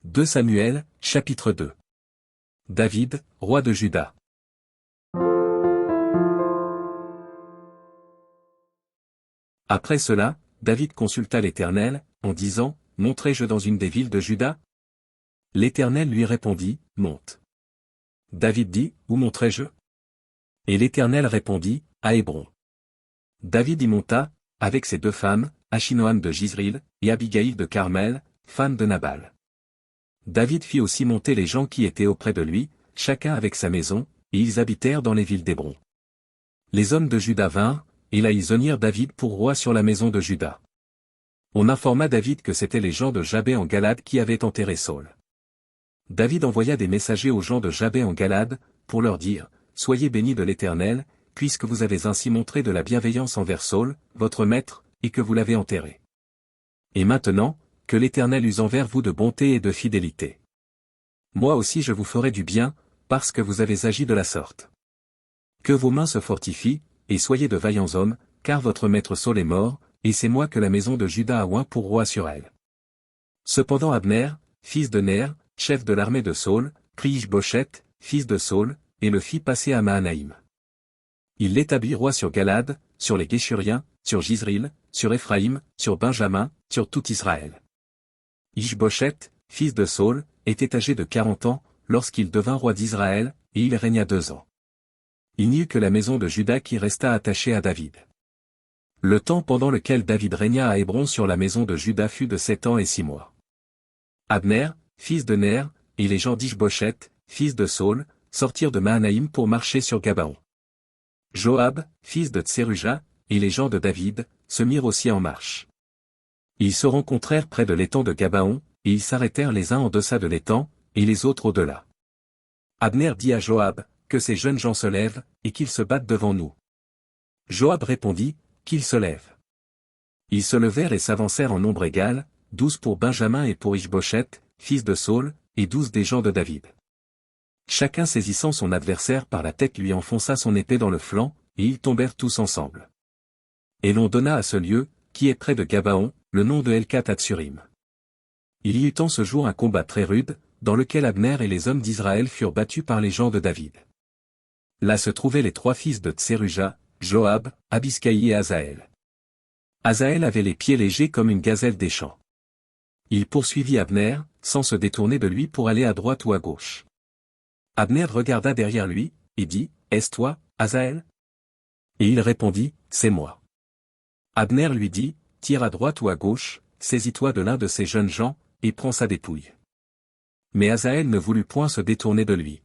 2 Samuel, chapitre 2. David, roi de Juda. Après cela, David consulta l'Éternel, en disant, « Monterai-je dans une des villes de Juda ?» L'Éternel lui répondit, « Monte. » David dit, « Où monterai-je » Et l'Éternel répondit, « À Hébron. » David y monta, avec ses 2 femmes, Achinoam de Jizril, et Abigaïl de Carmel, femme de Nabal. David fit aussi monter les gens qui étaient auprès de lui, chacun avec sa maison, et ils habitèrent dans les villes d'Hébron. Les hommes de Juda vinrent, et là ils honnirent David pour roi sur la maison de Juda. On informa David que c'étaient les gens de Jabé en Galade qui avaient enterré Saül. David envoya des messagers aux gens de Jabé en Galade, pour leur dire, « Soyez bénis de l'Éternel, puisque vous avez ainsi montré de la bienveillance envers Saül, votre maître, et que vous l'avez enterré. Et maintenant, que l'Éternel use envers vous de bonté et de fidélité. Moi aussi je vous ferai du bien, parce que vous avez agi de la sorte. Que vos mains se fortifient, et soyez de vaillants hommes, car votre maître Saül est mort, et c'est moi que la maison de Juda a oint pour roi sur elle. » Cependant Abner, fils de Ner, chef de l'armée de Saül, prit Ish-Bosheth, fils de Saül, et le fit passer à Mahanaïm. Il l'établit roi sur Galade, sur les Guéshuriens, sur Jizril, sur Éphraïm, sur Benjamin, sur tout Israël. Ish-Bosheth, fils de Saül, était âgé de 40 ans, lorsqu'il devint roi d'Israël, et il régna 2 ans. Il n'y eut que la maison de Juda qui resta attachée à David. Le temps pendant lequel David régna à Hébron sur la maison de Juda fut de 7 ans et 6 mois. Abner, fils de Ner, et les gens d'Ish-Bosheth, fils de Saül, sortirent de Mahanaïm pour marcher sur Gabaon. Joab, fils de Tseruja, et les gens de David, se mirent aussi en marche. Ils se rencontrèrent près de l'étang de Gabaon, et ils s'arrêtèrent les uns en deçà de l'étang, et les autres au-delà. Abner dit à Joab, que ces jeunes gens se lèvent, et qu'ils se battent devant nous. Joab répondit, qu'ils se lèvent. Ils se levèrent et s'avancèrent en nombre égal, 12 pour Benjamin et pour Ish-Bosheth, fils de Saül, et 12 des gens de David. Chacun saisissant son adversaire par la tête lui enfonça son épée dans le flanc, et ils tombèrent tous ensemble. Et l'on donna à ce lieu, qui est près de Gabaon, le nom de Helkat-Hatsurim. Il y eut en ce jour un combat très rude, dans lequel Abner et les hommes d'Israël furent battus par les gens de David. Là se trouvaient les 3 fils de Tseruja, Joab, Abiskaï et Asaël. Asaël avait les pieds légers comme une gazelle des champs. Il poursuivit Abner, sans se détourner de lui pour aller à droite ou à gauche. Abner regarda derrière lui, et dit, « Est-ce toi, Asaël » Et il répondit, « C'est moi. » Abner lui dit, « Tire à droite ou à gauche, saisis-toi de l'un de ces jeunes gens, et prends sa dépouille. » Mais Asaël ne voulut point se détourner de lui.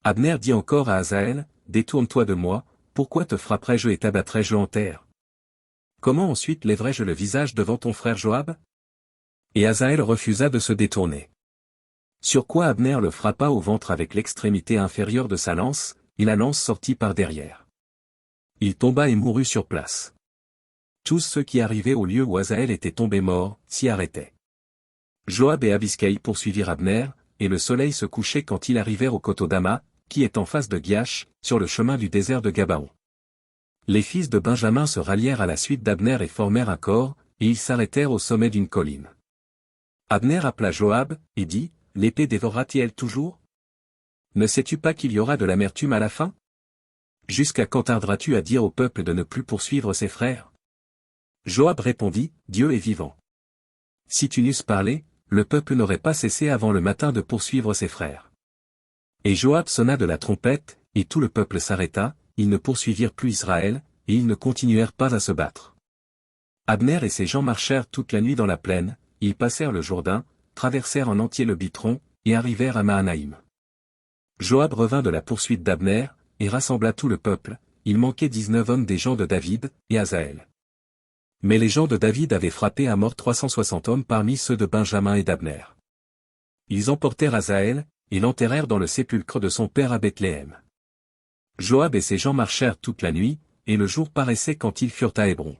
Abner dit encore à Asaël, « Détourne-toi de moi, pourquoi te frapperai-je et t'abattrai-je en terre? Comment ensuite lèverai-je le visage devant ton frère Joab » Et Asaël refusa de se détourner. Sur quoi Abner le frappa au ventre avec l'extrémité inférieure de sa lance, et la lance sortit par derrière. Il tomba et mourut sur place. Tous ceux qui arrivaient au lieu où Asaël était tombé mort, s'y arrêtaient. Joab et Abiskaï poursuivirent Abner, et le soleil se couchait quand ils arrivèrent au coteau d'Ama, qui est en face de Giach, sur le chemin du désert de Gabaon. Les fils de Benjamin se rallièrent à la suite d'Abner et formèrent un corps, et ils s'arrêtèrent au sommet d'une colline. Abner appela Joab, et dit, « L'épée dévorera-t-elle toujours? Ne sais-tu pas qu'il y aura de l'amertume à la fin? Jusqu'à quand tarderas-tu à dire au peuple de ne plus poursuivre ses frères » Joab répondit, « Dieu est vivant. Si tu n'eusses parlé, le peuple n'aurait pas cessé avant le matin de poursuivre ses frères. » Et Joab sonna de la trompette, et tout le peuple s'arrêta, ils ne poursuivirent plus Israël, et ils ne continuèrent pas à se battre. Abner et ses gens marchèrent toute la nuit dans la plaine, ils passèrent le Jourdain, traversèrent en entier le Bitron, et arrivèrent à Mahanaïm. Joab revint de la poursuite d'Abner, et rassembla tout le peuple, il manquait 19 hommes des gens de David, et Asaël. Mais les gens de David avaient frappé à mort 360 hommes parmi ceux de Benjamin et d'Abner. Ils emportèrent Asaël, et l'enterrèrent dans le sépulcre de son père à Bethléem. Joab et ses gens marchèrent toute la nuit, et le jour paraissait quand ils furent à Hébron.